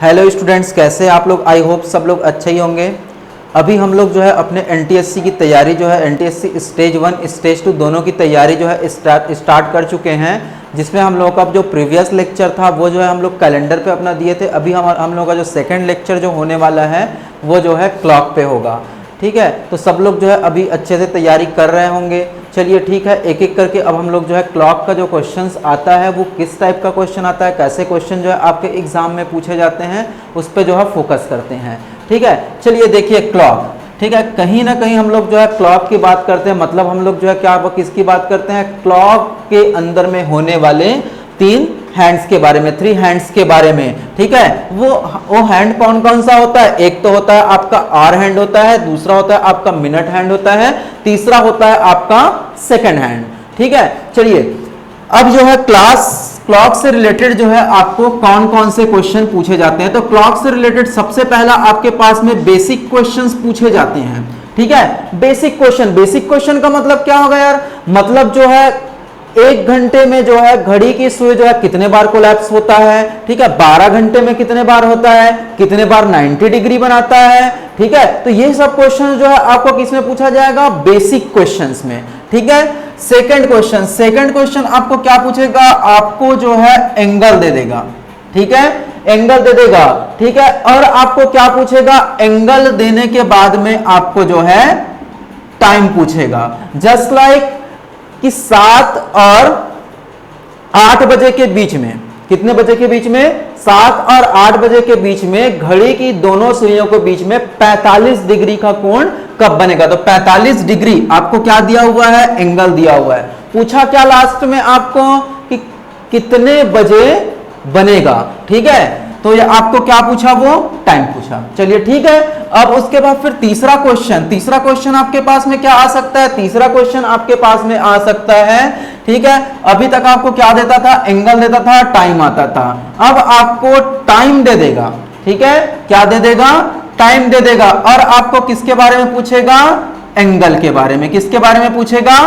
Hello students, कैसे हैं आप लोग। आई होप सब लोग अच्छे ही होंगे। अभी हम लोग जो है अपने एनटीएससी की तैयारी जो है एनटीएससी स्टेज 1 स्टेज 2 दोनों की तैयारी जो है स्टार्ट कर चुके हैं, जिसमें हम लोगों का जो प्रीवियस लेक्चर था वो जो है हम लोग कैलेंडर पे अपना दिए थे। अभी हम लोगों का जो सेकंड लेक्चर जो होने वाला है वो जो है क्लॉक पे होगा। ठीक है, तो सब लोग जो है अभी अच्छे से तैयारी कर रहे होंगे। चलिए ठीक है, एक एक करके अब हम लोग जो है क्लॉक का जो क्वेश्चंस आता है वो किस टाइप का क्वेश्चन आता है, कैसे क्वेश्चन जो है आपके एग्जाम में पूछे जाते हैं, उस पर जो है फोकस करते हैं। ठीक है, चलिए देखिए क्लॉक। ठीक है, कहीं ना कहीं हम लोग जो है क्लॉक की बात करते हैं, मतलब हम लोग जो है क्या किसकी बात करते हैं, क्लॉक के अंदर में होने वाले 3 हैंड्स के बारे में, 3 हैंड्स के बारे में। ठीक है, वो हैंड कौन कौन सा होता है। एक तो होता है आपका आवर हैंड होता है, दूसरा होता है आपका मिनट हैंड होता है, तीसरा होता है आपका सेकंड हैंड। ठीक है, चलिए अब जो है क्लॉक से रिलेटेड जो है आपको कौन कौन से क्वेश्चन पूछे जाते हैं। तो क्लॉक से रिलेटेड सबसे पहला आपके पास में बेसिक क्वेश्चंस पूछे जाते हैं। ठीक है, बेसिक क्वेश्चन का मतलब क्या होगा यार, मतलब जो है 1 घंटे में जो है घड़ी की सुई जो है कितने बार कोलैप्स होता है। ठीक है, 12 घंटे में कितने बार होता है, कितने बार 90 डिग्री बनाता है। ठीक है, तो ये सब क्वेश्चन जो है आपको किस में पूछा जाएगा, बेसिक क्वेश्चंस में। ठीक है, सेकंड क्वेश्चन आपको क्या पूछेगा, आपको जो है एंगल दे देगा। ठीक है, एंगल दे देगा। ठीक है, और आपको क्या पूछेगा, एंगल देने के बाद में आपको जो है टाइम पूछेगा। जस्ट लाइक कि 7 और 8 बजे के बीच में, कितने बजे के बीच में, 7 और 8 बजे के बीच में घड़ी की दोनों सुइयों के बीच में 45 डिग्री का कोण कब बनेगा। तो 45 डिग्री आपको क्या दिया हुआ है, एंगल दिया हुआ है। पूछा क्या लास्ट में आपको कि कितने बजे बनेगा। ठीक है, तो ये आपको क्या पूछा, वो टाइम पूछा। चलिए ठीक है, अब उसके बाद फिर तीसरा क्वेश्चन आपके पास में क्या आ सकता है, तीसरा क्वेश्चन आपके पास में आ सकता है। ठीक है, अभी तक आपको क्या देता था, एंगल देता था, टाइम आता था। अब आपको टाइम दे देगा। ठीक है, क्या दे देगा, टाइम दे देगा। और आपको किसके बारे में पूछेगा, एंगल के बारे में। किसके बारे में पूछेगा,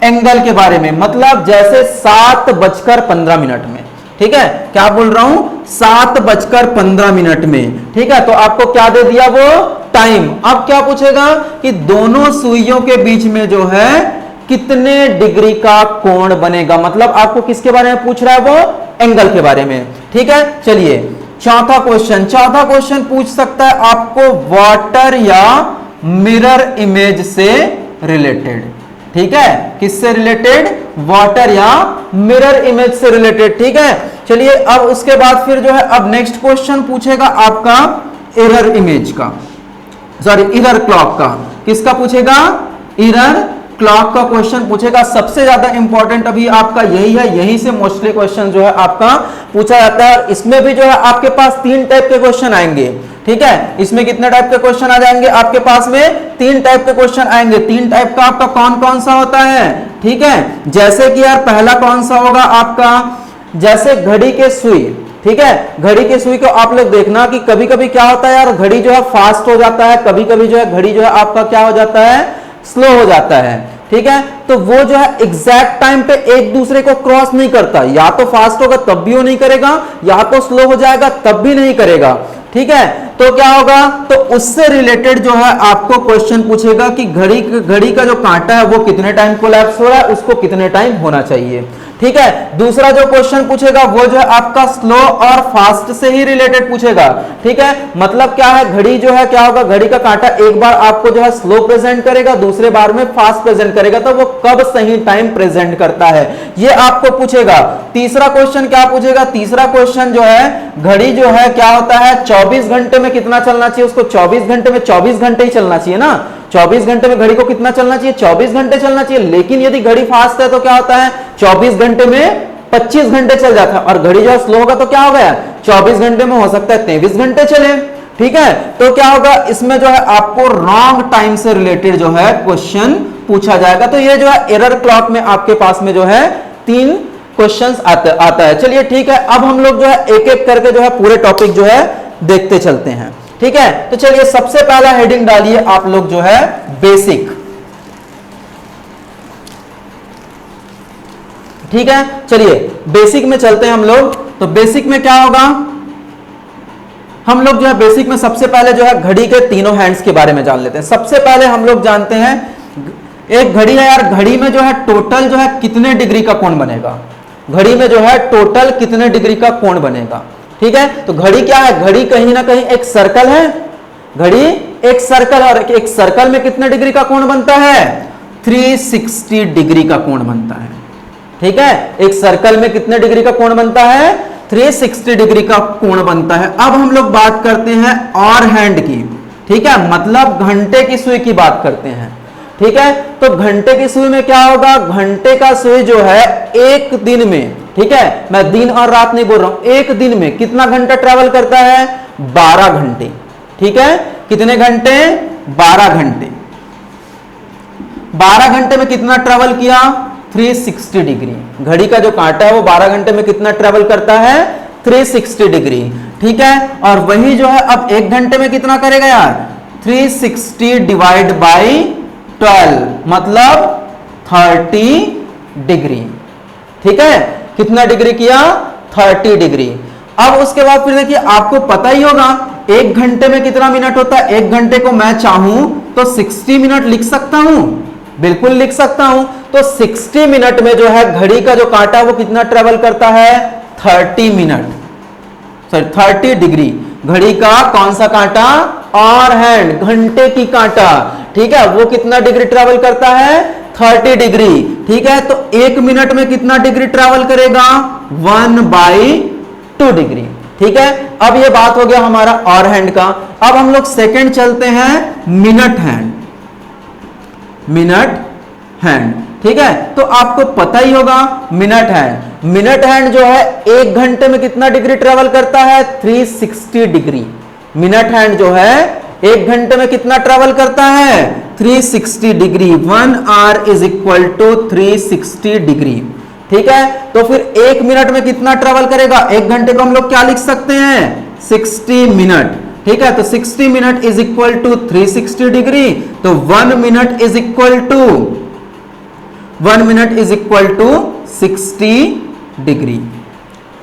एंगल के बारे में। मतलब जैसे 7:15 में। ठीक है, क्या बोल रहा हूं, 7:15 में। ठीक है, तो आपको क्या दे दिया, वो टाइम। अब क्या पूछेगा कि दोनों सुइयों के बीच में जो है कितने डिग्री का कोण बनेगा। मतलब आपको किसके बारे में पूछ रहा है, वो एंगल के बारे में। ठीक है, चलिए चौथा क्वेश्चन पूछ सकता है आपको वाटर या मिरर इमेज से रिलेटेड। ठीक है, किससे रिलेटेड, वाटर या मिरर इमेज से रिलेटेड। ठीक है, चलिए अब उसके बाद फिर जो है अब नेक्स्ट क्वेश्चन पूछेगा आपका एरर इमेज का, एरर क्लॉक का। किसका पूछेगा, एरर क्लॉक का क्वेश्चन पूछेगा। सबसे ज्यादा इंपॉर्टेंट अभी आपका यही है, यही से मोस्टली क्वेश्चन जो है आपका पूछा जाता है। इसमें भी जो है आपके पास 3 टाइप के क्वेश्चन आएंगे। ठीक है, इसमें कितने टाइप के क्वेश्चन आ जाएंगे आपके पास में, 3 टाइप के क्वेश्चन आएंगे। 3 टाइप का आपका कौन कौन सा होता है। ठीक है, जैसे कि यार पहला कौन सा होगा आपका, जैसे घड़ी के सुई। ठीक है, घड़ी के सुई को आप लोग देखना कि कभी कभी क्या होता है यार, घड़ी जो है फास्ट हो जाता है, कभी कभी जो है घड़ी जो है आपका क्या हो जाता है, स्लो हो जाता है। ठीक है, तो वो जो है एग्जैक्ट टाइम पे एक दूसरे को क्रॉस नहीं करता, या तो फास्ट होगा तब भी वो नहीं करेगा, या तो स्लो हो जाएगा तब भी नहीं करेगा। ठीक है, तो क्या होगा, तो उससे रिलेटेड जो है आपको क्वेश्चन पूछेगा कि घड़ी का जो कांटा है वो कितने टाइम कोलैप्स हो रहा है, उसको कितने टाइम होना चाहिए। ठीक है, दूसरा जो क्वेश्चन पूछेगा वो जो है आपका स्लो और फास्ट से ही रिलेटेड पूछेगा। ठीक है, मतलब क्या है, घड़ी जो है क्या होगा, घड़ी का कांटा एक बार आपको जो है स्लो प्रेजेंट करेगा, दूसरे बार में फास्ट प्रेजेंट करेगा, तो वो कब सही टाइम प्रेजेंट करता है, ये आपको पूछेगा। तीसरा क्वेश्चन क्या पूछेगा, तीसरा क्वेश्चन जो है, घड़ी जो है क्या होता है, 24 घंटे में कितना चलना चाहिए, उसको 24 घंटे में 24 घंटे ही चलना चाहिए ना। 24 घंटे में घड़ी को कितना चलना चाहिए, 24 घंटे चलना चाहिए। लेकिन यदि घड़ी फास्ट है तो क्या होता है, 24 घंटे में 25 घंटे चल जाता है। और घड़ी जो स्लो होगा तो क्या हो गया, 24 घंटे में हो सकता है 23 घंटे चले। ठीक है, तो क्या होगा, इसमें जो है आपको रॉन्ग टाइम से रिलेटेड जो है क्वेश्चन पूछा जाएगा। तो ये जो है एरर क्लॉक में आपके पास में जो है 3 क्वेश्चंस आता है। चलिए ठीक है, अब हम लोग जो है एक एक करके जो है पूरे टॉपिक जो है देखते चलते हैं। ठीक है, तो चलिए सबसे पहला हेडिंग डालिए आप लोग जो है बेसिक। ठीक है, चलिए बेसिक में चलते हैं हम लोग। तो बेसिक में क्या होगा, हम लोग जो है बेसिक में सबसे पहले जो है घड़ी के तीनों हैंड्स के बारे में जान लेते हैं। सबसे पहले हम लोग जानते हैं एक घड़ी है यार, घड़ी में जो है टोटल जो है कितने डिग्री का कोण बनेगा, घड़ी में जो है टोटल कितने डिग्री का कोण बनेगा। ठीक है, तो घड़ी क्या है, घड़ी कहीं ना कहीं एक सर्कल है, घड़ी एक सर्कल, और एक सर्कल में कितने डिग्री का कोण बनता है, 360 डिग्री का कोण बनता है। ठीक है, एक सर्कल में कितने डिग्री का कोण बनता है, 360 डिग्री का कोण बनता है। अब हम लोग बात करते हैं और हैंड की। ठीक है, मतलब घंटे की सुई की बात करते हैं। ठीक है, तो घंटे की सुई में क्या होगा, घंटे का सुई जो है एक दिन में, ठीक है, मैं दिन और रात नहीं बोल रहा हूं, एक दिन में कितना घंटा ट्रेवल करता है, 12 घंटे। ठीक है, कितने घंटे, 12 घंटे। 12 घंटे में कितना ट्रेवल किया, 360 डिग्री। घड़ी का जो कांटा है वो 12 घंटे में कितना ट्रेवल करता है, 360 डिग्री। ठीक है, और वही जो है अब एक घंटे में कितना करेगा यार, 360 डिवाइड बाई 12 मतलब 30 डिग्री। ठीक है, कितना डिग्री किया, 30 डिग्री। अब उसके बाद फिर देखिए, आपको पता ही होगा एक घंटे में कितना मिनट होता है। एक घंटे को मैं चाहूं तो 60 मिनट लिख सकता हूं, बिल्कुल लिख सकता हूं। तो 60 मिनट में जो है घड़ी का जो कांटा वो कितना ट्रेवल करता है, 30 मिनट, सॉरी 30 डिग्री। घड़ी का कौन सा कांटा, और हैंड, घंटे की कांटा। ठीक है, वो कितना डिग्री ट्रेवल करता है, 30 डिग्री। ठीक है, तो एक मिनट में कितना डिग्री ट्रेवल करेगा, 1/2 डिग्री। ठीक है, अब ये बात हो गया हमारा और हैंड का। अब हम लोग सेकंड चलते हैं, मिनट हैंड, मिनट हैंड। ठीक है, तो आपको पता ही होगा मिनट हैंड, मिनट हैंड जो है एक घंटे में कितना डिग्री ट्रेवल करता है, 360 डिग्री। मिनट हैंड जो है एक घंटे में कितना ट्रेवल करता है, 360 degree. 1 hour is equal to 360 degree. ठीक है, तो फिर एक मिनट में कितना ट्रेवल करेगा, एक घंटे को हम लोग क्या लिख सकते हैं, 60 मिनट। ठीक है, तो 60 minute is equal to 360 degree. तो 1 minute is equal to 60 degree.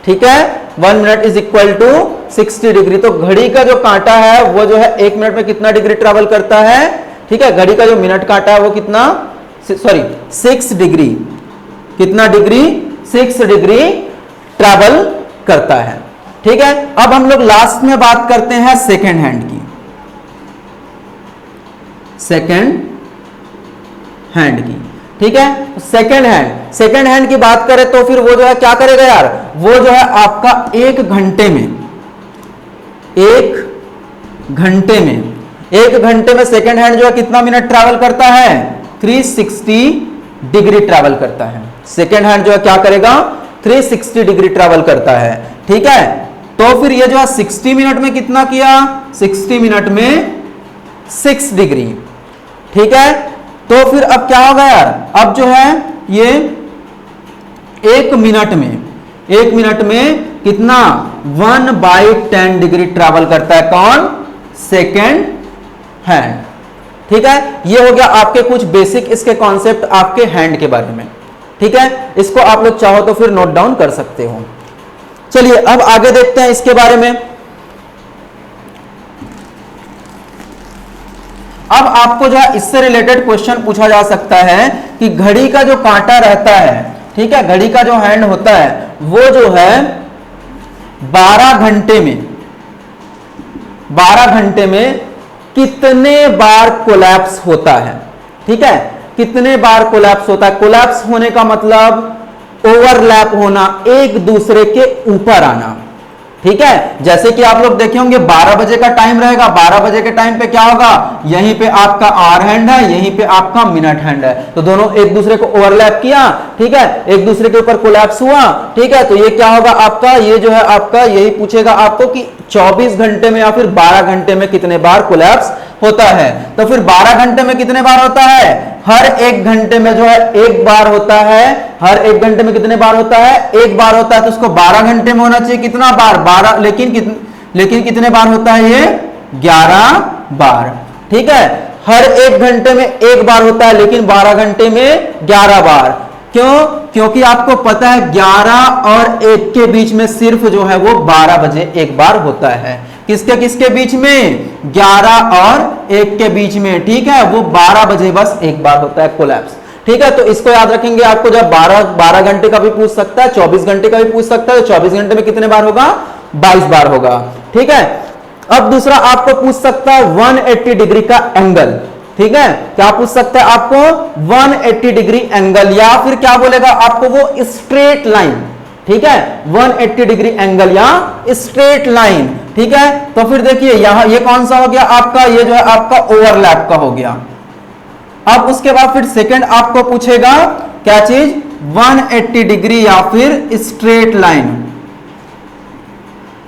ठीक है, 1 minute is equal to 60 degree. तो घड़ी का जो कांटा है वो जो है एक मिनट में कितना डिग्री ट्रेवल करता है। ठीक है, घड़ी का जो मिनट कांटा है वो कितना, सॉरी 6 डिग्री, कितना डिग्री, 6 डिग्री ट्रेवल करता है। ठीक है, अब हम लोग लास्ट में बात करते हैं सेकेंड हैंड की, सेकेंड हैंड की। ठीक है, सेकेंड हैंड, सेकेंड हैंड की बात करें तो फिर वो जो है क्या करेगा यार, वो जो है आपका एक घंटे में, एक घंटे में सेकेंड हैंड जो है कितना मिनट ट्रैवल करता है, 360 डिग्री ट्रैवल करता है। सेकेंड हैंड जो है क्या करेगा, 360 डिग्री ट्रैवल करता है। ठीक है, तो फिर ये जो है 60 मिनट में कितना किया, 60 मिनट में 6 डिग्री। ठीक है, तो फिर अब क्या होगा यार, अब जो है ये एक मिनट में कितना, 1/10 डिग्री ट्रैवल करता है, कौन, सेकेंड हैंड। ठीक है, ये हो गया आपके कुछ बेसिक इसके कॉन्सेप्ट आपके हैंड के बारे में। ठीक है, इसको आप लोग चाहो तो फिर नोट डाउन कर सकते हो। चलिए अब आगे देखते हैं इसके बारे में। अब आपको जो है इससे रिलेटेड क्वेश्चन पूछा जा सकता है कि घड़ी का जो कांटा रहता है, ठीक है, घड़ी का जो हैंड होता है वो जो है 12 घंटे में कितने बार कोलैप्स होता है। ठीक है, कितने बार कोलैप्स होता है। कोलैप्स होने का मतलब ओवरलैप होना, एक दूसरे के ऊपर आना। ठीक है, जैसे कि आप लोग देखे होंगे 12 बजे का टाइम रहेगा, 12 बजे के टाइम पे क्या होगा, यहीं पे आपका आवर हैंड है, यहीं पे आपका मिनट हैंड है, तो दोनों एक दूसरे को ओवरलैप किया। ठीक है, एक दूसरे के ऊपर कोलैप्स हुआ। ठीक है, तो ये क्या होगा आपका, ये जो है आपका यही पूछेगा आपको कि 24 घंटे में या फिर 12 घंटे में कितने बार कोलैप्स होता है। तो फिर 12 घंटे में कितने बार होता है, हर एक घंटे में जो है एक बार होता है। हर एक घंटे में कितने बार होता है, एक बार होता है। तो उसको 12 घंटे में होना चाहिए कितना बार, 12, लेकिन कितने बार होता है ये, 11 बार। ठीक है, हर एक घंटे में एक बार होता है, लेकिन 12 घंटे में 11 बार। क्यों, क्योंकि आपको पता है 11 और 1 के बीच में सिर्फ जो है वो 12 बजे एक बार होता है। किसके किसके बीच में? 11 और 1 के बीच में, ठीक है। वो 12 बजे बस एक बार होता है कोलैप्स, ठीक है। तो इसको याद रखेंगे, आपको जब 12 घंटे का भी पूछ सकता है, 24 घंटे का भी पूछ सकता है, तो 24 घंटे में कितने बार होगा? 22 बार होगा, ठीक है। अब दूसरा आपको पूछ सकता है 180 डिग्री का एंगल, ठीक है। क्या पूछ सकता है आपको? 180 डिग्री एंगल, या फिर क्या बोलेगा आपको? वो स्ट्रेट लाइन, ठीक है। 180 डिग्री एंगल या स्ट्रेट लाइन, ठीक है। तो फिर देखिए यहां ये कौन सा हो गया आपका? ये जो है आपका ओवरलैप का हो गया। अब उसके बाद फिर सेकंड आपको पूछेगा क्या चीज? 180 डिग्री या फिर स्ट्रेट लाइन,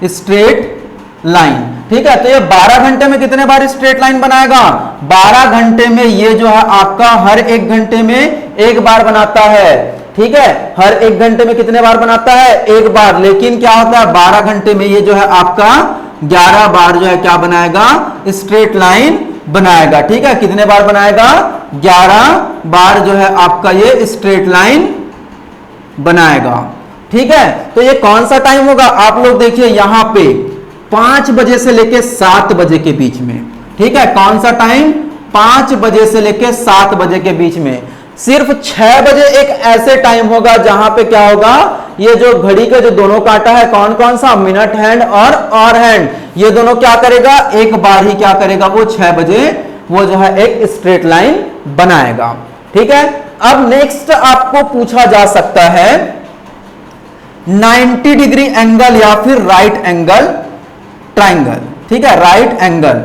स्ट्रेट लाइन, ठीक है। तो ये 12 घंटे में कितने बार स्ट्रेट लाइन बनाएगा? 12 घंटे में ये जो है आपका हर 1 घंटे में 1 बार बनाता है, ठीक है। हर 1 घंटे में कितने बार बनाता है? 1 बार। लेकिन क्या होता है 12 घंटे में ये जो है आपका 11 बार जो है क्या बनाएगा? स्ट्रेट लाइन बनाएगा, ठीक है। कितने बार बनाएगा? 11 बार जो है आपका ये स्ट्रेट लाइन बनाएगा, ठीक है। तो ये कौन सा टाइम होगा? आप लोग देखिए यहां पे 5 बजे से लेके 7 बजे के बीच में, ठीक है। कौन सा टाइम? 5 बजे से लेके 7 बजे के बीच में। सिर्फ 6 बजे एक ऐसे टाइम होगा जहां पे क्या होगा? ये जो घड़ी का जो दोनों कांटा है, कौन कौन सा? मिनट हैंड और हैंड, ये दोनों क्या करेगा? एक बार ही क्या करेगा? वो 6 बजे वो जो है एक स्ट्रेट लाइन बनाएगा, ठीक है। अब नेक्स्ट आपको पूछा जा सकता है 90 डिग्री एंगल या फिर राइट एंगल ट्राइंगल, ठीक है। राइट एंगल,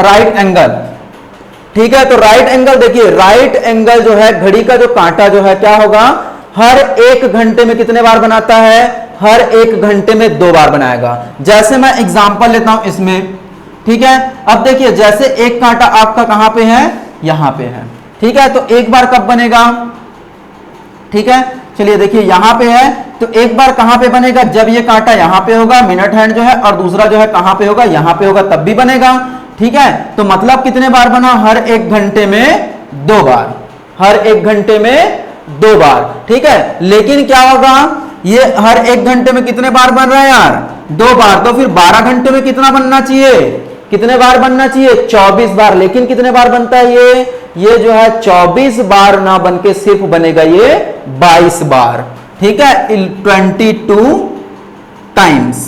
राइट एंगल, ठीक है। तो राइट एंगल देखिए, राइट एंगल जो है घड़ी का जो कांटा जो है क्या होगा? हर 1 घंटे में कितने बार बनाता है? हर 1 घंटे में 2 बार बनाएगा। जैसे मैं एग्जांपल लेता हूं इसमें, ठीक है। अब देखिए जैसे एक कांटा आपका कहां पे है? यहां पे है, ठीक है। तो एक बार कब बनेगा? ठीक है, चलिए देखिए यहां पे है, तो एक बार कहां पे बनेगा? जब ये कांटा यहां पे होगा, मिनट हैंड जो है, और दूसरा जो है कहां पे होगा? यहां पे होगा, तब भी बनेगा, ठीक है। तो मतलब कितने बार बना? हर 1 घंटे में 2 बार, हर 1 घंटे में 2 बार, ठीक है। लेकिन क्या होगा? ये हर 1 घंटे में कितने बार बन रहा है यार? 2 बार। तो फिर 12 घंटे में कितना बनना चाहिए? कितने बार बनना चाहिए? 24 बार। लेकिन कितने बार बनता है ये जो है 24 बार ना बन के सिर्फ बनेगा ये 22 बार, ठीक है। 22 टाइम्स,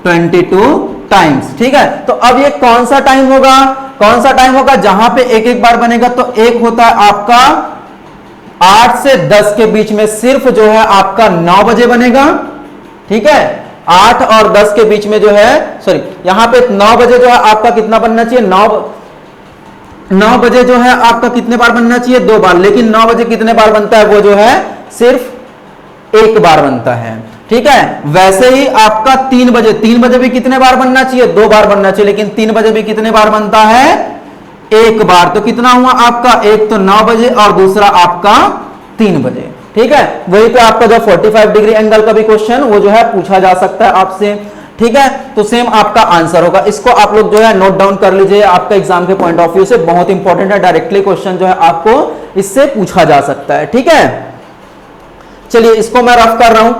22 टाइम्स, ठीक है। तो अब ये कौन सा टाइम होगा? कौन सा टाइम होगा जहां पे एक एक बार बनेगा? तो एक होता है आपका 8 से 10 के बीच में, सिर्फ जो है आपका 9 बजे बनेगा, ठीक है। 8 और 10 के बीच में जो है, सॉरी यहां पे 9 बजे जो है आपका कितना बनना चाहिए? 9 बजे जो है आपका कितने बार बनना चाहिए? 2 बार। लेकिन 9 बजे कितने बार बनता है? वो जो है सिर्फ 1 बार बनता है, ठीक है। वैसे ही आपका 3 बजे भी कितने बार बनना चाहिए? 2 बार बनना चाहिए। लेकिन 3 बजे भी कितने बार बनता है? 1 बार। तो कितना हुआ आपका? एक तो 9 बजे और दूसरा आपका 3 बजे, ठीक है। वहीं पे आपका जो 45 डिग्री एंगल का भी क्वेश्चन वो जो है पूछा जा सकता है आपसे, ठीक है। तो सेम आपका आंसर होगा। इसको आप लोग जो है नोट डाउन कर लीजिए, आपका एग्जाम के पॉइंट ऑफ व्यू से बहुत इंपॉर्टेंट है। डायरेक्टली क्वेश्चन जो है आपको इससे पूछा जा सकता है, ठीक है। चलिए इसको मैं रफ कर रहा हूं।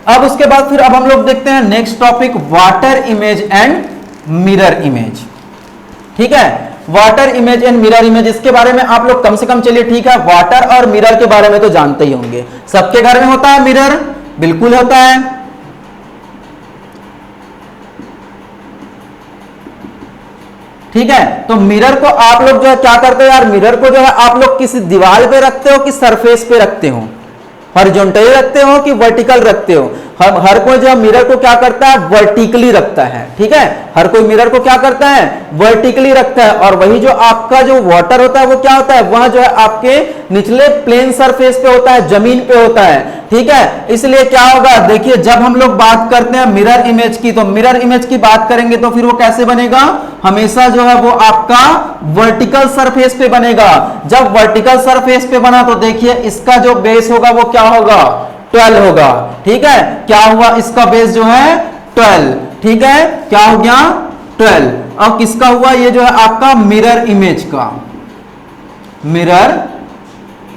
अब उसके बाद फिर अब हम लोग देखते हैं next topic, water image and mirror image, ठीक है। Water image and mirror image, इसके बारे में आप लोग कम से कम, चलिए ठीक है, वाटर और मिरर के बारे में तो जानते ही होंगे। सबके घर में होता है मिरर, बिल्कुल होता है, ठीक है। तो मिरर को आप लोग जो है क्या करते हो यार? मिरर को जो है आप लोग किसी दीवार पे रखते हो कि सरफेस पे रखते हो? हॉरिजॉन्टली रखते हो कि वर्टिकल रखते हो? हर कोई जो मिरर को क्या करता है? वर्टिकली रखता है, ठीक है। हर कोई मिरर को क्या करता है? वर्टिकली रखता है। और वही जो आपका जो वाटर होता है वो क्या होता है? वह जो है आपके निचले प्लेन सरफेस पे होता है, जमीन पे होता है, ठीक है। इसलिए क्या होगा? देखिए जब हम लोग बात करते हैं मिरर इमेज की, तो मिरर इमेज की बात करेंगे तो फिर वो कैसे बनेगा? हमेशा जो है वो आपका वर्टिकल सरफेस पे बनेगा। जब वर्टिकल सरफेस पे बना तो देखिए इसका जो बेस होगा वो क्या होगा? 12 होगा, ठीक है। क्या हुआ? इसका बेस जो है 12, ठीक है। क्या हो गया? 12। अब किसका हुआ? ये जो है आपका मिरर इमेज का, मिरर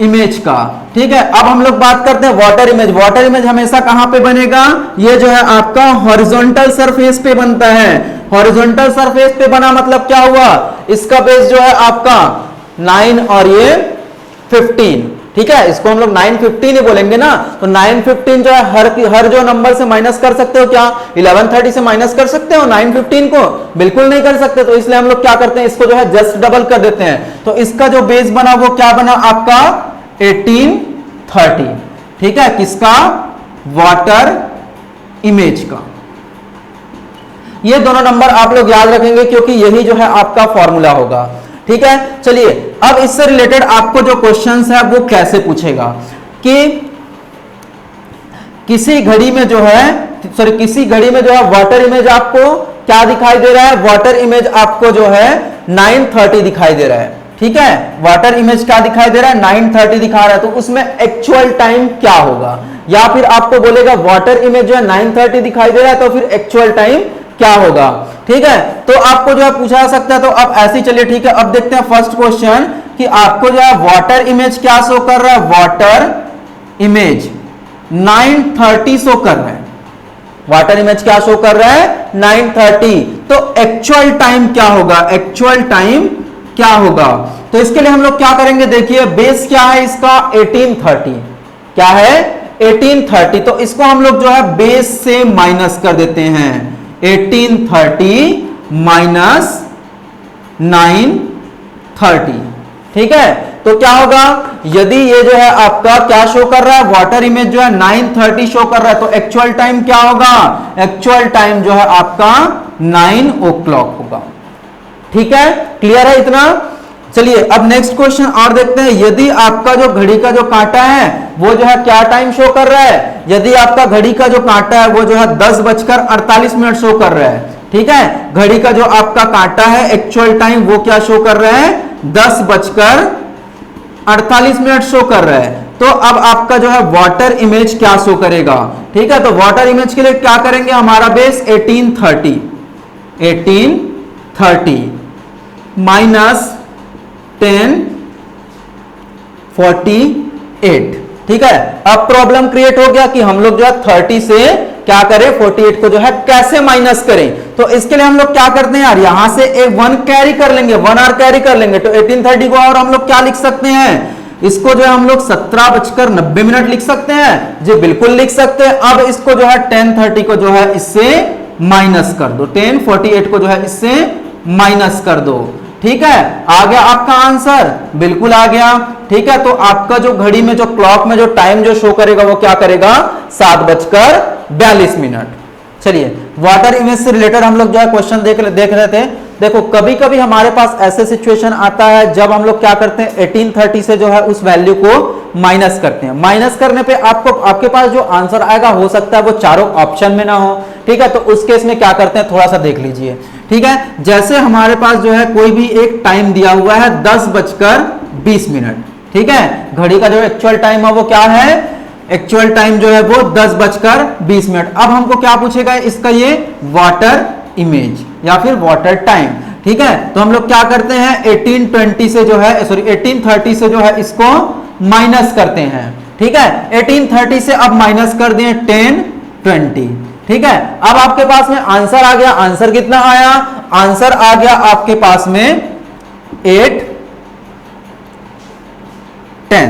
इमेज का। ठीक है, अब हम लोग बात करते हैं वाटर इमेज। वाटर इमेज हमेशा कहां पे बनेगा? ये जो है आपका हॉरिजॉन्टल सरफेस पे बनता है। हॉरिजॉन्टल सरफेस पे बना मतलब क्या हुआ? इसका बेस जो है आपका 9 और ये 15। ठीक है, इसको हम लोग 915 ही बोलेंगे ना। तो 915 जो है हर जो नंबर से माइनस कर सकते हो क्या? 1130 से माइनस कर सकते हो 915 को? बिल्कुल नहीं कर सकते। तो इसलिए हम लोग क्या करते हैं, इसको जो है जस्ट डबल कर देते हैं। तो इसका जो बेस बना वो क्या बना आपका? 1830। ठीक है, किसका? वाटर इमेज का। ये दोनों नंबर आप लोग याद रखेंगे क्योंकि यही जो है आपका फॉर्मूला होगा। ठीक है, चलिए अब इससे रिलेटेड आपको जो क्वेश्चंस है वो कैसे पूछेगा कि किसी घड़ी में जो है वाटर इमेज आपको क्या दिखाई दे रहा है? वाटर इमेज आपको जो है 930 दिखाई दे रहा है। ठीक है, वाटर इमेज क्या दिखाई दे रहा है? 930 दिखा रहा है। तो उसमें एक्चुअल टाइम क्या होगा? या फिर आपको बोलेगा वाटर इमेज जो है 930 दिखाई दे रहा है, तो फिर एक्चुअल टाइम क्या होगा? ठीक है, तो आपको जो है पूछा जा सकता है। तो अब ऐसे चलिए, ठीक है, अब देखते हैं फर्स्ट क्वेश्चन कि आपको जो है वाटर इमेज क्या शो कर रहा है? वाटर इमेज 930 शो कर रहा है। वाटर इमेज क्या शो कर रहा है? 930। तो एक्चुअल टाइम क्या होगा? एक्चुअल टाइम क्या होगा? तो इसके लिए हम लोग क्या करेंगे, देखिए बेस क्या है इसका? 1830। क्या है? 1830। तो इसको हम लोग जो है बेस से माइनस कर देते हैं। 1830 माइनस 930। ठीक है, तो क्या होगा? यदि ये जो है आपका क्या शो कर रहा है? वाटर इमेज जो है 930 शो कर रहा है, तो एक्चुअल टाइम क्या होगा? एक्चुअल टाइम जो है आपका 9 o'clock होगा। ठीक है, क्लियर है इतना? चलिए अब नेक्स्ट क्वेश्चन और देखते हैं। यदि आपका जो घड़ी का जो कांटा है वो जो है क्या टाइम शो कर रहा है? यदि आपका घड़ी का जो कांटा है वो जो है 10:48 शो कर रहा है। ठीक है, घड़ी का जो आपका कांटा है एक्चुअल टाइम वो क्या शो कर रहा है? 10:48 शो कर रहा है। तो अब आपका जो है वाटर इमेज क्या शो करेगा? ठीक है, तो वाटर इमेज के लिए क्या करेंगे? हमारा बेस 1830 माइनस 1048। ठीक है, अब प्रॉब्लम क्रिएट हो गया कि हम लोग जो है 30 से क्या करें? 48 को जो है कैसे माइनस करें? तो इसके लिए हम लोग क्या करते हैं यार, यहां से एक 1 कैरी कर लेंगे, 1 आर कैरी कर लेंगे। तो 1830 को और हम लोग क्या लिख सकते हैं? इसको जो है हम लोग 17:90 लिख सकते हैं जी, बिल्कुल लिख सकते हैं। अब इसको जो है 1030 को जो है इससे माइनस कर दो, 1048 को जो है इससे माइनस कर दो। ठीक है, आ गया आपका आंसर? बिल्कुल आ गया। ठीक है, तो आपका जो घड़ी में जो क्लॉक में जो टाइम जो शो करेगा वो क्या करेगा? 7:42। चलिए वाटर इमेज से रिलेटेड हम लोग जो है क्वेश्चन देख रहे थे। देखो कभी कभी हमारे पास ऐसे सिचुएशन आता है जब हम लोग क्या करते हैं 1830 से जो है उस वैल्यू को माइनस करते हैं। माइनस करने पे आपके पास जो आंसर आएगा हो सकता है वो चारों ऑप्शन में ना हो। ठीक है, तो उस केस में क्या करते हैं थोड़ा सा देख लीजिए। ठीक है, जैसे हमारे पास जो है कोई भी एक टाइम दिया हुआ है 10:20। ठीक है, घड़ी का जो एक्चुअल टाइम है वो क्या है? एक्चुअल टाइम जो है वो 10:20। अब हमको क्या पूछेगा इसका? ये वाटर इमेज या फिर वाटर टाइम। ठीक है, तो हम लोग क्या करते हैं 1830 से जो है 1830 से जो है इसको माइनस करते हैं। ठीक है, 1830 से अब माइनस कर दिए 1020। ठीक है, अब आपके पास में आंसर आ गया। आंसर कितना आया? आंसर आ गया आपके पास में 810।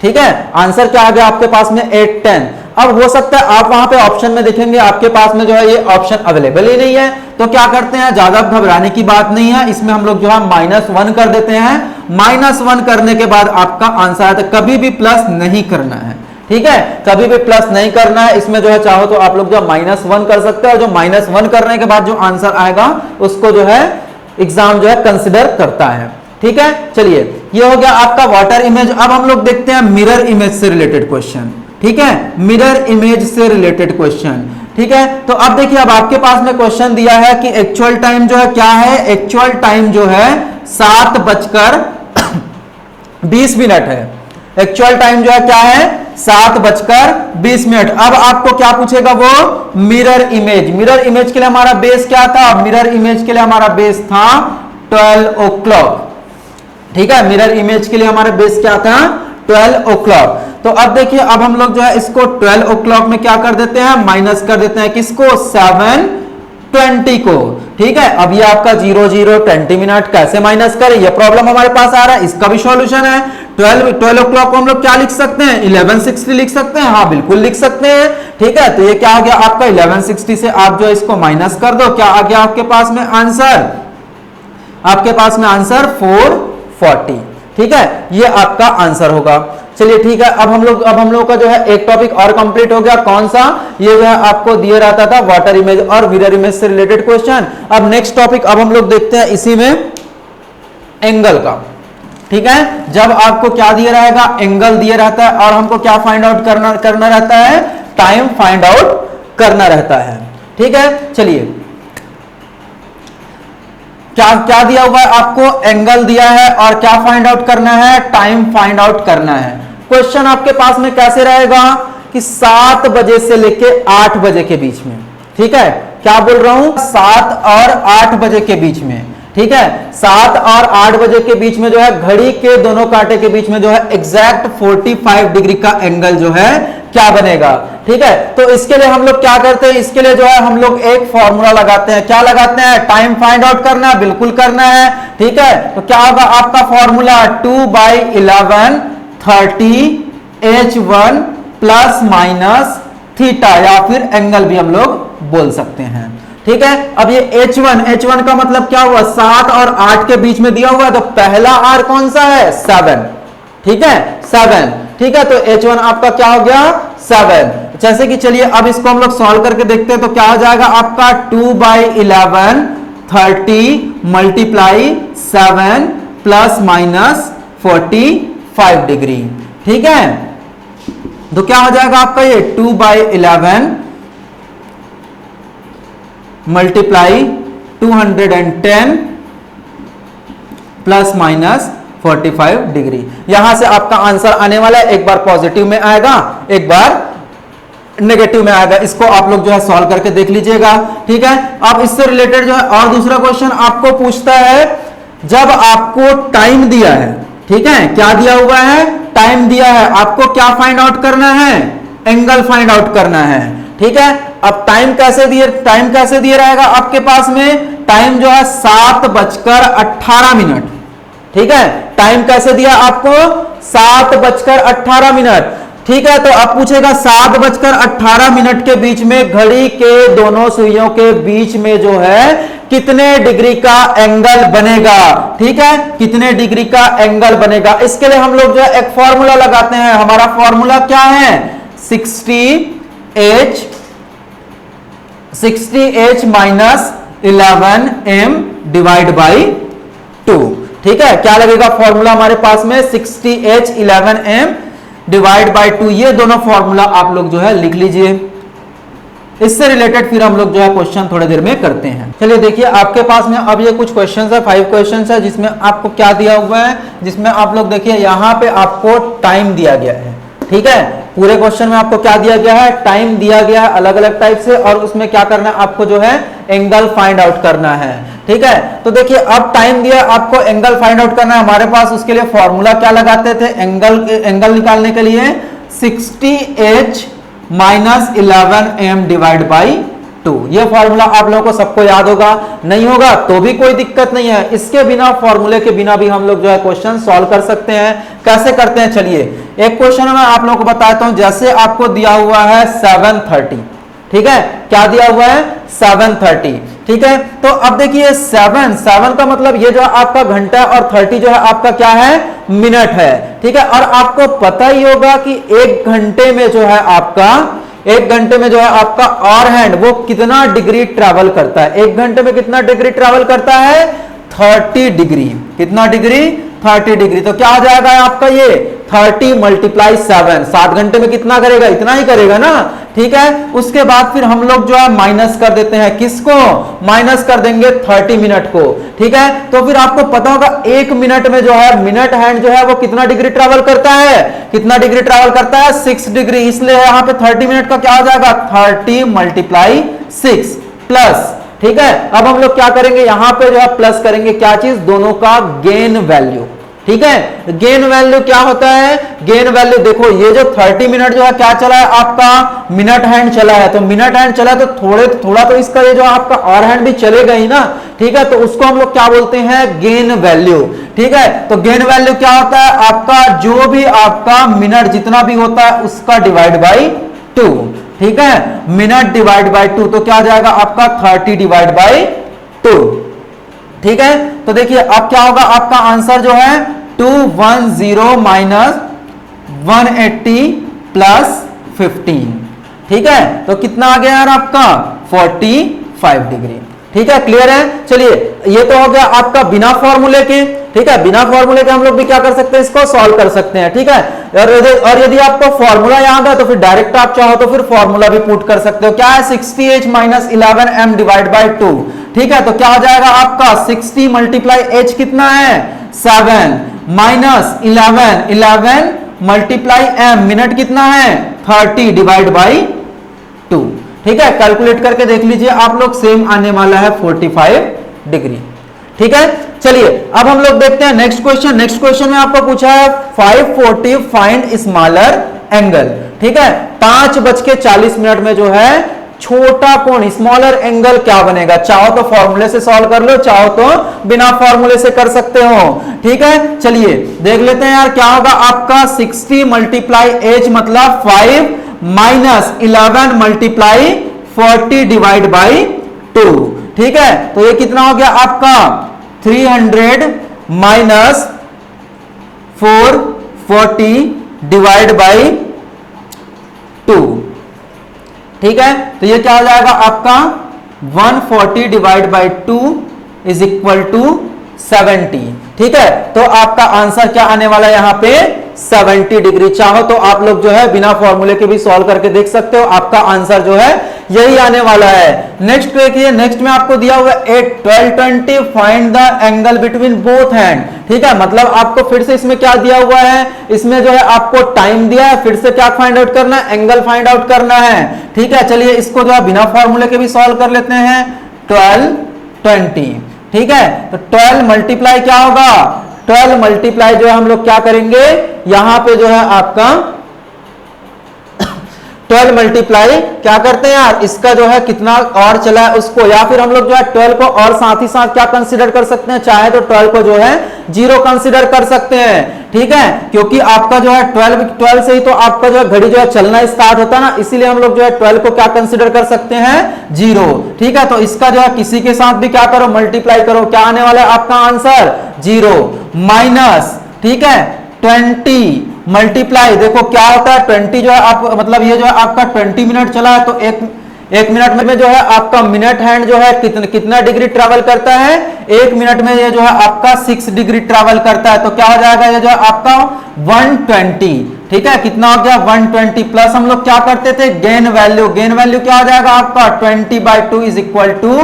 ठीक है, आंसर क्या आ गया आपके पास में? 810। अब हो सकता है आप वहां पे ऑप्शन में देखेंगे आपके पास में जो है ये ऑप्शन अवेलेबल ही नहीं है, तो क्या करते हैं, ज्यादा घबराने की बात नहीं है, इसमें हम लोग जो है -1 कर देते हैं। -1 करने के बाद आपका आंसर आता है। कभी भी प्लस नहीं करना है। ठीक है, कभी भी प्लस नहीं करना है। इसमें जो है चाहो तो आप लोग जो -1 कर सकते हैं, और जो -1 करने के बाद जो आंसर आएगा उसको जो है एग्जाम जो है कंसिडर करता है। ठीक है, चलिए ये हो गया आपका वाटर इमेज। अब हम लोग देखते हैं मिरर इमेज से रिलेटेड क्वेश्चन। ठीक है, मिरर इमेज से रिलेटेड क्वेश्चन। ठीक है, तो अब देखिए अब आपके पास में क्वेश्चन दिया है कि एक्चुअल टाइम जो है क्या है? एक्चुअल टाइम जो है 7:20 है। एक्चुअल टाइम जो है क्या है? 7:20। अब आपको क्या पूछेगा वो? Mirror image. मिरर इमेज के लिए हमारा बेस क्या था? मिरर इमेज के लिए हमारा बेस था 12 o'clock। ठीक है, मिरर इमेज के लिए हमारा बेस क्या था? 12 o'clock। तो अब देखिए, अब हम लोग जो है इसको 12 o'clock में क्या कर देते हैं, माइनस कर देते हैं किसको, 7:20 को। ठीक है, अब ये आपका 00:20 मिनट कैसे माइनस करें, ये प्रॉब्लम हमारे पास आ रहा है, इसका भी सॉल्यूशन है। 12 o'clock को हम लोग क्या लिख सकते हैं, 11:60 लिख सकते हैं, हाँ बिल्कुल लिख सकते हैं। ठीक है, तो ये क्या आ गया आपका 11:60 से आप जो इसको माइनस कर दो, क्या आ गया आपके पास में आंसर, आपके पास में आंसर 440। ठीक है, ये आपका आंसर होगा। चलिए ठीक है, अब हम लोग का जो है एक टॉपिक और कंप्लीट हो गया। कौन सा, ये जो है आपको दिया रहता था वाटर इमेज और मिरर इमेज से रिलेटेड क्वेश्चन। अब नेक्स्ट टॉपिक अब हम लोग देखते हैं इसी में एंगल का। ठीक है, जब आपको क्या दिया रहेगा, एंगल दिया रहता है और हमको क्या फाइंड आउट करना रहता है, टाइम फाइंड आउट करना रहता है। ठीक है, चलिए क्या दिया हुआ है आपको, एंगल दिया है और क्या फाइंड आउट करना है, टाइम फाइंड आउट करना है। क्वेश्चन आपके पास में कैसे रहेगा कि 7 बजे से लेके 8 बजे के बीच में। ठीक है, क्या बोल रहा हूं, 7 और 8 बजे के बीच में। ठीक है, 7 और 8 बजे के बीच में जो है घड़ी के दोनों कांटे के बीच में जो है एग्जैक्ट 45 डिग्री का एंगल जो है क्या बनेगा। ठीक है, तो इसके लिए हम लोग क्या करते हैं, इसके लिए जो है हम लोग एक फॉर्मूला लगाते हैं। क्या लगाते हैं, टाइम फाइंड आउट करना है, बिल्कुल करना है। ठीक है, तो क्या होगा आपका formula, 2/11 30 H1 plus minus theta, या फिर एंगल भी हम लोग बोल सकते हैं। ठीक है, अब ये H1 का मतलब क्या हुआ, 7 और 8 के बीच में दिया हुआ है, तो पहला R कौन सा है, 7। ठीक है, 7। ठीक है, तो H1 आपका क्या हो गया, 7। जैसे कि चलिए अब इसको हम लोग सॉल्व करके देखते हैं, तो क्या हो जाएगा आपका 2/11 30 मल्टीप्लाई 7 प्लस माइनस 45 डिग्री। ठीक है, तो क्या हो जाएगा आपका ये 2/11 मल्टीप्लाई 210 प्लस माइनस 45 डिग्री। यहां से आपका आंसर आने वाला है, एक बार पॉजिटिव में आएगा, एक बार नेगेटिव में आएगा। इसको आप लोग जो है सॉल्व करके देख लीजिएगा। ठीक है, अब इससे रिलेटेड जो है और दूसरा क्वेश्चन आपको पूछता है, जब आपको टाइम दिया है, ठीक है, क्या दिया हुआ है, टाइम दिया है, आपको क्या फाइंड आउट करना है, एंगल फाइंड आउट करना है। ठीक है, अब टाइम कैसे दिया रहेगा आपके पास में, टाइम जो है 7:18। ठीक है, टाइम कैसे दिया आपको, 7:18। ठीक है, तो अब पूछेगा 7:18 के बीच में घड़ी के दोनों सुइयों के बीच में जो है कितने डिग्री का एंगल बनेगा। ठीक है, कितने डिग्री का एंगल बनेगा, इसके लिए हम लोग जो है एक फॉर्मूला लगाते हैं। हमारा फॉर्मूला क्या है, 60H minus 11M divide by 2। ठीक है, क्या लगेगा फॉर्मूला हमारे पास में, 60H 11M डिवाइड बाई 2। ये दोनों फॉर्मूला आप लोग जो है लिख लीजिए। इससे रिलेटेड फिर हम लोग जो है क्वेश्चन थोड़ी देर में करते हैं। चलिए देखिए, आपके पास में अब ये कुछ क्वेश्चंस है, 5 क्वेश्चंस है, जिसमें आपको क्या दिया हुआ है, जिसमें आप लोग देखिए यहां पे आपको टाइम दिया गया है। ठीक है, पूरे क्वेश्चन में आपको क्या दिया गया है, टाइम दिया गया है अलग अलग टाइप से, और उसमें क्या करना है आपको जो है एंगल फाइंड आउट करना है। ठीक है, तो देखिए अब टाइम दिया, आपको एंगल फाइंड आउट करना है। हमारे पास उसके लिए फॉर्मूला क्या लगाते थे, एंगल निकालने के लिए 60H minus 11M divide by 2। ये फॉर्मूला आप लोगों को सबको याद होगा, नहीं होगा तो भी कोई दिक्कत नहीं है, इसके बिना, फॉर्मूले के बिना भी हम लोग जो है क्वेश्चन सॉल्व कर सकते हैं। कैसे करते हैं, चलिए एक क्वेश्चन मैं आप लोगों को बताता हूं। जैसे आपको दिया हुआ है 7:30, ठीक है, क्या दिया हुआ है, 7:30। ठीक है, तो अब देखिए 7 का मतलब ये जो आपका घंटा और 30 जो है आपका क्या है, मिनट है। ठीक है, और आपको पता ही होगा कि एक घंटे में जो है आपका और हैंड वो कितना डिग्री ट्रैवल करता है, एक घंटे में कितना डिग्री ट्रैवल करता है, 30 डिग्री। कितना डिग्री, 30 डिग्री। तो क्या आ जाएगा आपका ये 30 मल्टीप्लाई 7 घंटे में कितना करेगा, इतना ही करेगा ना। ठीक है, उसके बाद फिर हम लोग जो है माइनस कर देते हैं, किसको, माइनस कर देंगे 30 मिनट को। ठीक है, तो फिर आपको पता होगा एक मिनट में जो है मिनट हैंड जो है वो कितना डिग्री ट्रैवल करता है, कितना डिग्री ट्रैवल करता है, 6 डिग्री। इसलिए यहां पे 30 मिनट का क्या हो जाएगा, 30 मल्टीप्लाई 6 प्लस। ठीक है, अब हम लोग क्या करेंगे, यहां पे जो है प्लस करेंगे क्या चीज, दोनों का गेन वैल्यू। ठीक है। गेन वैल्यू क्या होता है, गेन वैल्यू देखो ये जो 30 मिनट जो है क्या चला है आपका, मिनट हैंड चला है, तो मिनट हैंड चला तो थोड़ा तो इसका ये जो आपका आवर हैंड भी चलेगा ही ना, ठीक है, तो उसको हम लोग क्या बोलते हैं, गेन वैल्यू। ठीक है, तो गेन वैल्यू क्या होता है आपका, जो भी आपका मिनट जितना भी होता है उसका डिवाइड बाई 2, ठीक है, मिनट डिवाइड बाई 2, तो क्या आ जाएगा आपका 30 डिवाइड बाई 2, ठीक है। तो देखिए अब क्या होगा, आपका आंसर जो है 210 माइनस 180 प्लस 15, ठीक है, तो कितना आ गया यार आपका 45 डिग्री। ठीक है, क्लियर है। चलिए ये तो हो गया आपका बिना फॉर्मूले के, ठीक है, बिना फॉर्मूले के हम लोग भी क्या कर सकते हैं, इसको सॉल्व कर सकते हैं, ठीक है। और यदि आपको फॉर्मूला याद है तो फिर डायरेक्ट आप चाहो तो फिर फॉर्मूला भी पुट कर सकते हो। क्या है 60h minus 11m divide by 2, ठीक है, तो क्या हो जाएगा आपका 60 मल्टीप्लाई h कितना है 7 माइनस 11 मल्टीप्लाई m मिनट कितना है 30 डिवाइड बाई 2, ठीक है, कैलकुलेट करके देख लीजिए आप लोग, सेम आने वाला है 45 डिग्री। ठीक है, चलिए अब हम लोग देखते हैं नेक्स्ट क्वेश्चन। नेक्स्ट क्वेश्चन में आपको पूछा है 5:40 फाइंड स्मॉलर एंगल, ठीक है, 5:40 में जो है छोटा कोण स्मॉलर एंगल क्या बनेगा। चाहो तो फॉर्मूले से सॉल्व कर लो, चाहो तो बिना फॉर्मूले से कर सकते हो, ठीक है। चलिए देख लेते हैं यार क्या होगा आपका 60 मल्टीप्लाई एच मतलब 5 माइनस 11 मल्टीप्लाई 40 डिवाइड बाई 2, ठीक है, तो ये कितना हो गया आपका 300 माइनस 440 डिवाइड बाई 2, ठीक है, तो ये क्या हो जाएगा आपका 140 divide by 2 is equal to 70, ठीक है, तो आपका आंसर क्या आने वाला है यहाँ पे 70 डिग्री। चाहो तो आप लोग जो है बिना फॉर्मूले के भी सॉल्व करके देख सकते हो, आपका आंसर जो है यही आने वाला है। नेक्स्ट देखिए, नेक्स्ट में आपको दिया हुआ है 1220 find the angle between both hand, ठीक है, मतलब आपको फिर से इसमें क्या दिया हुआ है, इसमें जो है आपको टाइम दिया है, फिर से क्या फाइंड आउट करना है, एंगल फाइंड आउट करना है, ठीक है। चलिए इसको जो है बिना फॉर्मूले के भी सॉल्व कर लेते हैं। 1220, ठीक है, तो 12 मल्टीप्लाई क्या होगा, 12 मल्टीप्लाई जो है हम लोग क्या करेंगे, यहां पे जो है आपका 12 मल्टीप्लाई क्या करते हैं यार, इसका जो है कितना और चला है उसको, या फिर हम लोग जो है 12 को और साथ ही साथ क्या कंसीडर कर सकते हैं, चाहे तो 12 को जो है 0 कंसीडर कर सकते हैं, ठीक है, क्योंकि आपका जो है 12 से ही तो आपका जो है घड़ी जो है चलना स्टार्ट होता है ना, इसीलिए हम लोग जो है 12 को क्या कंसीडर कर सकते हैं 0, ठीक है। तो इसका जो है किसी के साथ भी क्या करो, मल्टीप्लाई करो, क्या आने वाला है आपका आंसर 0 माइनस, ठीक है, 20 मल्टीप्लाई, देखो क्या होता है 20 जो है आप मतलब ये जो है आपका 20 मिनट चला है, तो एक मिनट में जो है आपका मिनट हैंड जो है कितना डिग्री ट्रेवल करता है, एक मिनट में ये जो है आपका 6 डिग्री ट्रेवल करता है, तो क्या हो जाएगा ये जो है आपका 120, ठीक है, कितना हो गया 120 प्लस हम लोग क्या करते थे गेन वैल्यू, गेन वैल्यू क्या हो जाएगा आपका 20/2 इज इक्वल टू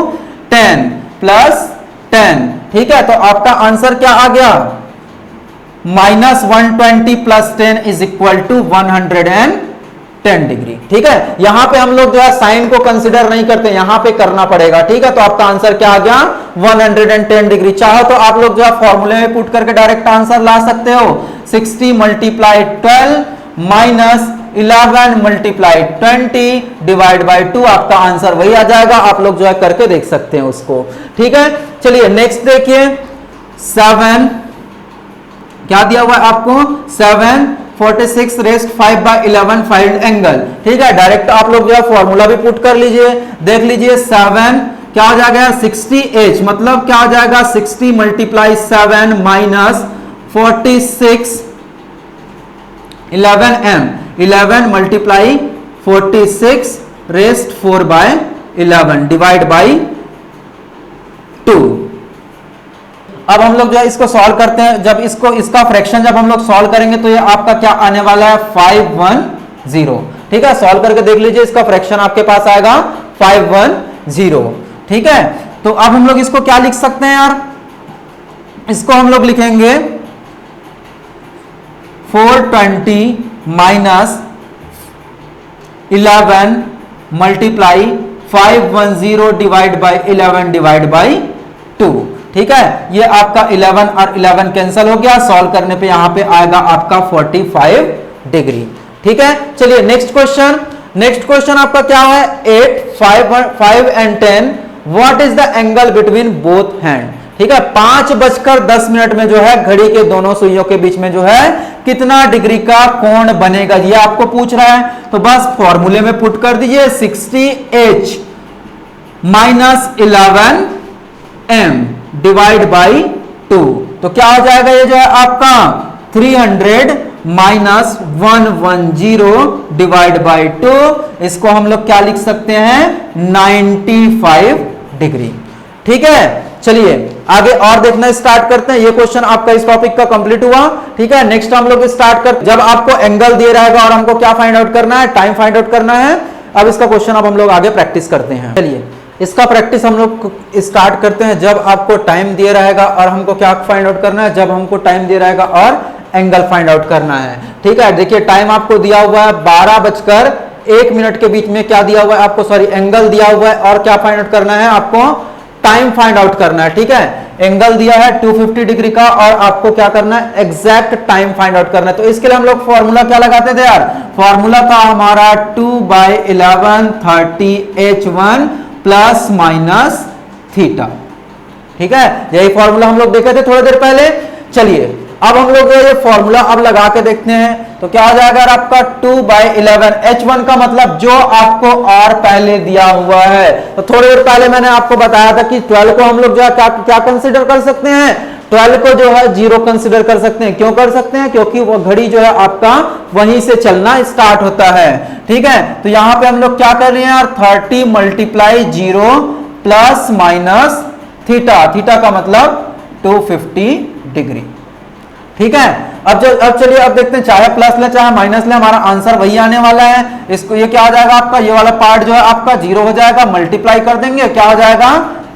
10 प्लस 10, ठीक है, तो आपका आंसर क्या आ गया minus 120 plus 10 is equal to 110 degree, ठीक है। यहां पे हम लोग जो है साइन को कंसिडर नहीं करते, यहां पे करना पड़ेगा, ठीक है, तो आपका आंसर क्या आ गया 110 डिग्री। चाहो तो आप लोग जो है फॉर्मूले में पुट करके डायरेक्ट आंसर ला सकते हो, 60 multiply 12 minus 11 multiply 20 divide by 2, आपका आंसर वही आ जाएगा, आप लोग जो है करके देख सकते हैं उसको, ठीक है। चलिए नेक्स्ट देखिए 7 क्या दिया हुआ है आपको 746 रेस्ट 5/11 फाइंड एंगल, ठीक है, डायरेक्ट आप लोग जो है फॉर्मूला भी पुट कर लीजिए, देख लीजिए 7 क्या हो जाएगा 60h मतलब क्या हो जाएगा 60 multiply 7 minus 46 11 multiply 46 rest 4/11 divide by 2। अब हम लोग जो है इसको सॉल्व करते हैं, जब इसका फ्रैक्शन जब हम लोग सॉल्व करेंगे तो ये आपका क्या आने वाला है 510, ठीक है, सॉल्व करके देख लीजिए, इसका फ्रैक्शन आपके पास आएगा 510, ठीक है। तो अब हम लोग इसको क्या लिख सकते हैं यार, इसको हम लोग लिखेंगे 420 minus 11 multiply 510 divide by 11 divide by 2, ठीक है, ये आपका 11 और 11 कैंसिल हो गया, सॉल्व करने पे यहां पे आएगा आपका 45 डिग्री। ठीक है, चलिए नेक्स्ट क्वेश्चन। नेक्स्ट क्वेश्चन आपका क्या है, 8, 5 and 10 what is the angle between both hand. ठीक है, 5:10 में जो है घड़ी के दोनों सुइयों के बीच में जो है कितना डिग्री का कोण बनेगा, ये आपको पूछ रहा है। तो बस फॉर्मूले में पुट कर दीजिए 60h minus 11m divide by 2। तो क्या हो जाएगा, ये जो है आपका 300 माइनस 110 डिवाइड बाई 2, इसको हम लोग क्या लिख सकते हैं, 95 डिग्री। ठीक है, चलिए आगे और देखना स्टार्ट करते हैं। ये क्वेश्चन आपका इस टॉपिक का कंप्लीट हुआ। ठीक है, नेक्स्ट हम लोग स्टार्ट कर, जब आपको एंगल दिया रहेगा और हमको क्या फाइंड आउट करना है, टाइम फाइंड आउट करना है। अब इसका क्वेश्चन अब हम लोग आगे प्रैक्टिस करते हैं। चलिए इसका प्रैक्टिस हम लोग स्टार्ट करते हैं। जब आपको टाइम दिया रहेगा और हमको क्या फाइंड आउट करना है, जब हमको टाइम दिया रहेगा और एंगल फाइंड आउट करना है। ठीक है, देखिए टाइम आपको दिया हुआ है 12:01 के बीच में क्या दिया हुआ है आपको, सॉरी एंगल दिया हुआ है और क्या फाइंड आउट करना है आपको, टाइम फाइंड आउट करना है। ठीक है, एंगल दिया है 250 डिग्री का और आपको क्या करना है, एग्जैक्ट टाइम फाइंड आउट करना है। तो इसके लिए हम लोग फॉर्मूला क्या लगाते थे यार, फॉर्मूला था हमारा 2/11 30h1 प्लस माइनस थीटा। ठीक है, यही फॉर्मूला हम लोग देखे थे थोड़ी देर पहले। चलिए अब हम लोग ये फॉर्मूला अब लगा के देखते हैं। तो क्या हो जाएगा आपका 2/11, h1 का मतलब जो आपको और पहले दिया हुआ है। तो थोड़ी देर पहले मैंने आपको बताया था कि 12 को हम लोग जो है क्या कंसीडर कर सकते हैं, 12 को जो है 0 कंसीडर कर सकते हैं। क्यों कर सकते हैं, क्योंकि वो घड़ी जो है आपका वहीं से चलना स्टार्ट होता है। ठीक है, तो यहां पे हम लोग क्या कर रहे हैं यार, 30 multiply 0 plus minus theta, theta का मतलब 250 डिग्री। ठीक है, अब चलिए अब देखते हैं, चाहे प्लस ले चाहे माइनस ले, हमारा आंसर वही आने वाला है। इसको ये क्या हो जाएगा आपका, ये वाला पार्ट जो है आपका 0 हो जाएगा, मल्टीप्लाई कर देंगे, क्या हो जाएगा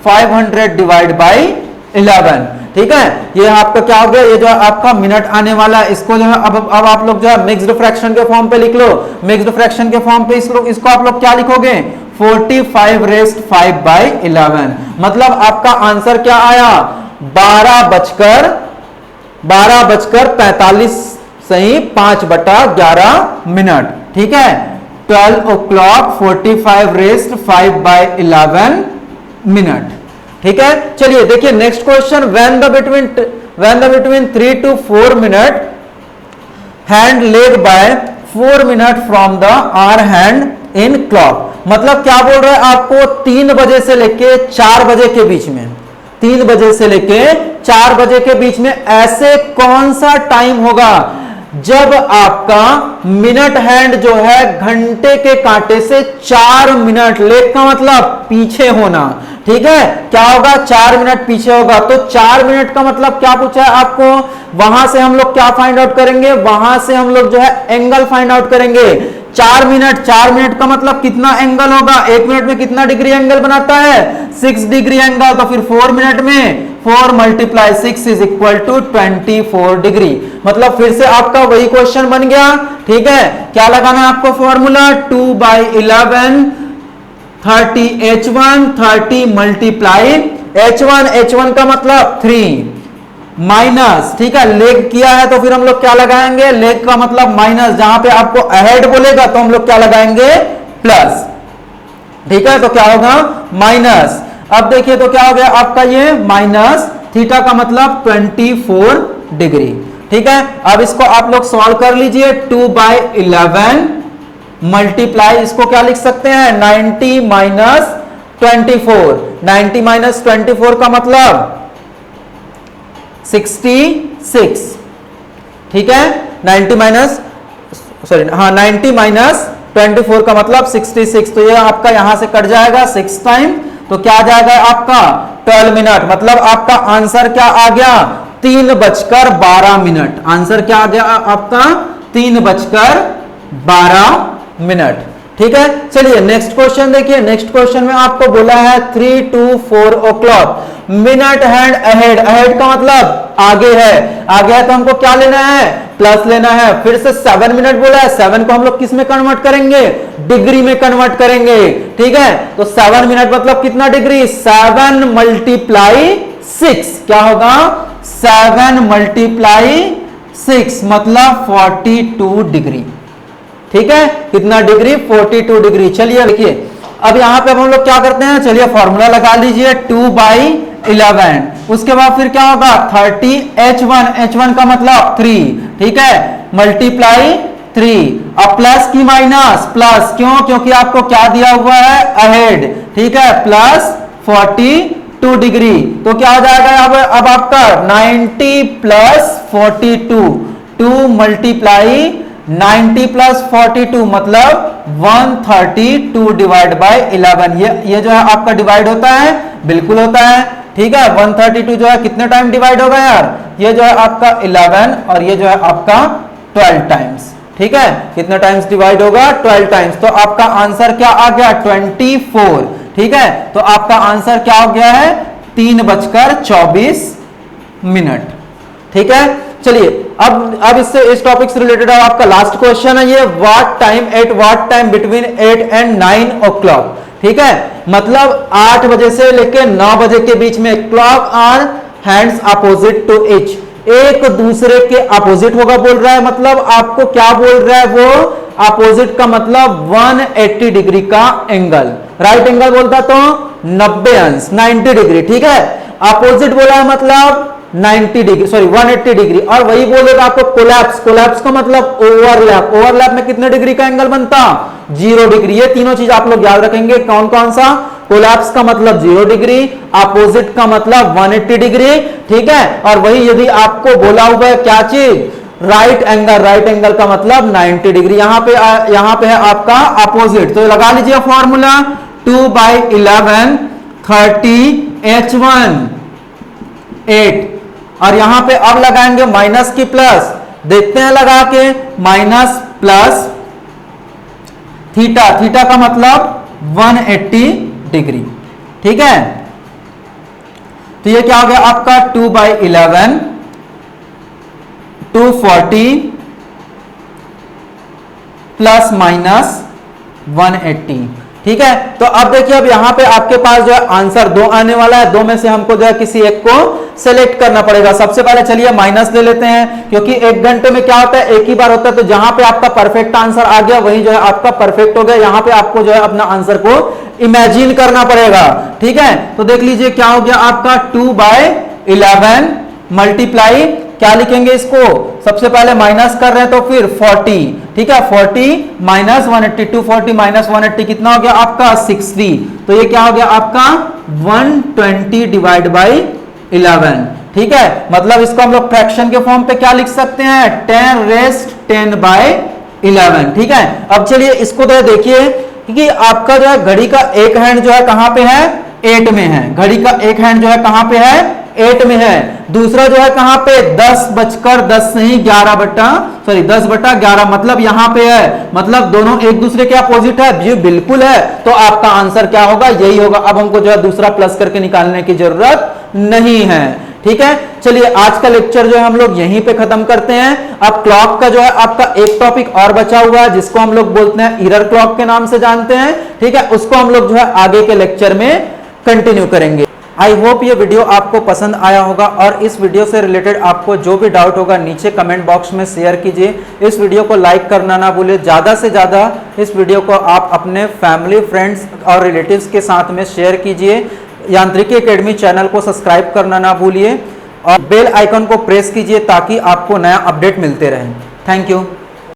500 डिवाइड बाई 11। ठीक है, ये आपका क्या हो गया, ये जो है आपका मिनट आने वाला है। इसको जो है अब आप लोग जो है मिक्स्ड फ्रैक्शन के फॉर्म पे लिख लो। मिक्स्ड फ्रैक्शन के फॉर्म पे इसको आप लोग क्या लिखोगे, 45/5/11। मतलब आपका आंसर क्या आया, 12:45 सही 5/11 ठीक है, 12 o'clock 45/5/11 मिनट। ठीक है, चलिए देखिए next question, when the between 3 to 4 minute hand leg by 4 minute from the hour hand in clock। मतलब क्या बोल रहा है आपको, 3 बजे से लेके 4 बजे के बीच में, 3 बजे से लेके 4 बजे के बीच में ऐसे कौन सा टाइम होगा जब आपका मिनट हैंड जो है घंटे के कांटे से 4 मिनट, लेग का मतलब पीछे होना। ठीक है, क्या होगा, 4 मिनट पीछे होगा। तो 4 मिनट का मतलब क्या पूछा है आपको, वहां से हम लोग क्या फाइंड आउट करेंगे, वहां से हम लोग जो है एंगल फाइंड आउट करेंगे। 4 मिनट का मतलब कितना एंगल होगा, 1 मिनट में कितना डिग्री एंगल बनाता है, 6 डिग्री एंगल। तो फिर 4 मिनट में 4 × 6 इज इक्वल टू 24 डिग्री। मतलब फिर से आपका वही क्वेश्चन बन गया। ठीक है, क्या लगाना है आपको फॉर्मूला, 2/11 30h1 30 मल्टीप्लाई h1 का मतलब 3 माइनस, ठीक है, लेग किया है तो फिर हम लोग क्या लगाएंगे, लेग का मतलब माइनस, जहां पे आपको अहेड बोलेगा तो हम लोग क्या लगाएंगे, प्लस। ठीक है, तो क्या होगा माइनस। अब देखिए तो क्या हो गया आपका ये माइनस, थीटा का मतलब 24 डिग्री। ठीक है, अब इसको आप लोग सॉल्व कर लीजिए, 2/11 मल्टीप्लाई, इसको क्या लिख सकते हैं, 90 माइनस 24, 90 माइनस 24 का मतलब 66। ठीक है, 90 माइनस 24 का मतलब 66। तो ये आपका यहां से कट जाएगा 6 टाइम, तो क्या आ जाएगा आपका 12 मिनट। मतलब आपका आंसर क्या आ गया, 3:12। आंसर क्या आ गया आपका, 3:12। ठीक है, चलिए नेक्स्ट क्वेश्चन देखिए। नेक्स्ट क्वेश्चन में आपको बोला है 3 to 4 o'clock minute hand ahead, ahead का मतलब आगे है, आगे है तो हमको क्या लेना है, प्लस लेना है। फिर से 7 मिनट बोला है, 7 को हम लोग किस में कन्वर्ट करेंगे, डिग्री में कन्वर्ट करेंगे। ठीक है, तो 7 मिनट मतलब कितना डिग्री, 7 × 6, क्या होगा 7 मल्टीप्लाई 6 मतलब 42 डिग्री। ठीक है, कितना डिग्री 42 डिग्री। चलिए देखिए अब यहां पे अब हम लोग क्या करते हैं, चलिए फॉर्मूला लगा लीजिए 2/11, उसके बाद फिर क्या होगा 30 H1 का मतलब 3, ठीक है, मल्टीप्लाई 3, अब प्लस की माइनस प्लस, क्यों, क्योंकि आपको क्या दिया हुआ है अहेड, ठीक है, प्लस 42 डिग्री, तो क्या हो जाएगा अब आपका 90 प्लस 42, 2 मल्टीप्लाई 90 प्लस 42 मतलब 132 डिवाइड बाय 11। ये जो है आपका डिवाइड होता है, बिल्कुल होता है, ठीक है। 132 जो है कितने टाइम डिवाइड होगा यार, ये जो है आपका 11 और ये जो है आपका 12 टाइम्स, ठीक है, कितने टाइम्स डिवाइड होगा 12 टाइम्स। तो आपका आंसर क्या आ गया 24, ठीक है, तो आपका आंसर क्या हो गया है 3:24, ठीक है। चलिए अब इससे इस टॉपिक से रिलेटेड आपका लास्ट क्वेश्चन है ये, what time between 8 and 9 o'clock, ठीक है, मतलब 8 बजे से लेकर 9 बजे के बीच में, clock are hands opposite to each, एक दूसरे के अपोजिट होगा बोल रहा है, मतलब आपको क्या बोल रहा है वो अपोजिट का मतलब 180 डिग्री का एंगल, राइट एंगल बोलता तो 90 अंश 90 डिग्री, ठीक है, अपोजिट बोला है मतलब 90 डिग्री, सॉरी 180 डिग्री, और वही बोलेगा आपको कोलैप्स का मतलब ओवरलैप में कितने डिग्री का एंगल बनता 0 डिग्री। ये तीनों चीज आप लोग याद रखेंगे, कौन कौन सा, कोलैप्स का मतलब 0 डिग्री, अपोजिट का मतलब 180 डिग्री, ठीक है, और वही यदि आपको बोला हुआ है क्या चीज राइट एंगल का मतलब 90 डिग्री, यहां पे है आपका अपोजिट, तो लगा लीजिए फॉर्मूला 2/11 30 H1 8, और यहां पे अब लगाएंगे माइनस की प्लस, देखते हैं लगा के, माइनस प्लस थीटा का मतलब 180 डिग्री, ठीक है, तो ये क्या हो गया आपका 2/11 240 प्लस माइनस 180, ठीक है। तो अब देखिए अब यहां पे आपके पास जो है आंसर 2 आने वाला है, 2 में से हमको जो है किसी एक को सेलेक्ट करना पड़ेगा। सबसे पहले चलिए माइनस ले लेते हैं, क्योंकि 1 घंटे में क्या होता है एक ही बार होता है, तो जहां पे आपका परफेक्ट आंसर आ गया वही जो है आपका परफेक्ट हो गया, यहां पे आपको जो है अपना आंसर को इमेजिन करना पड़ेगा, ठीक है। तो देख लीजिए क्या हो गया आपका 2/11 मल्टीप्लाई, क्या लिखेंगे इसको, सबसे पहले माइनस कर रहे हैं तो फिर 40, ठीक है, 40 माइनस 180, 240 माइनस 180 कितना हो गया आपका 60, तो ये क्या हो गया आपका 120 डिवाइड बाई 11, ठीक है, मतलब इसको हम लोग फ्रैक्शन के फॉर्म पे क्या लिख सकते हैं 10 रेस्ट 10/11, ठीक है। अब चलिए इसको तो देखिए कि आपका जो है घड़ी का एक हैंड जो है कहां पे है 8 में है, घड़ी का एक हैंड जो है कहां पे है 8 में है, दूसरा जो है कहां पे 10:10 नहीं 10/11 मतलब यहां पे है, मतलब दोनों एक दूसरे के अपोजिट है, ये बिल्कुल है, तो आपका आंसर क्या होगा यही होगा। अब हमको जो है दूसरा प्लस करके निकालने की जरूरत नहीं है, ठीक है। चलिए आज का लेक्चर जो है हम लोग यहीं पे खत्म करते हैं। अब क्लॉक का जो है आपका एक टॉपिक और बचा हुआ है जिसको हम लोग बोलते हैं इरर क्लॉक के नाम से जानते हैं, ठीक है, उसको हम लोग जो है आगे के लेक्चर में कंटिन्यू करेंगे। आई होप ये वीडियो आपको पसंद आया होगा, और इस वीडियो से रिलेटेड आपको जो भी डाउट होगा नीचे कमेंट बॉक्स में शेयर कीजिए। इस वीडियो को लाइक करना ना भूलिए, ज़्यादा से ज़्यादा इस वीडियो को आप अपने फैमिली फ्रेंड्स और रिलेटिव्स के साथ में शेयर कीजिए। यांत्रिकी एकेडमी चैनल को सब्सक्राइब करना ना भूलिए और बेल आइकन को प्रेस कीजिए ताकि आपको नया अपडेट मिलते रहे। Thank you.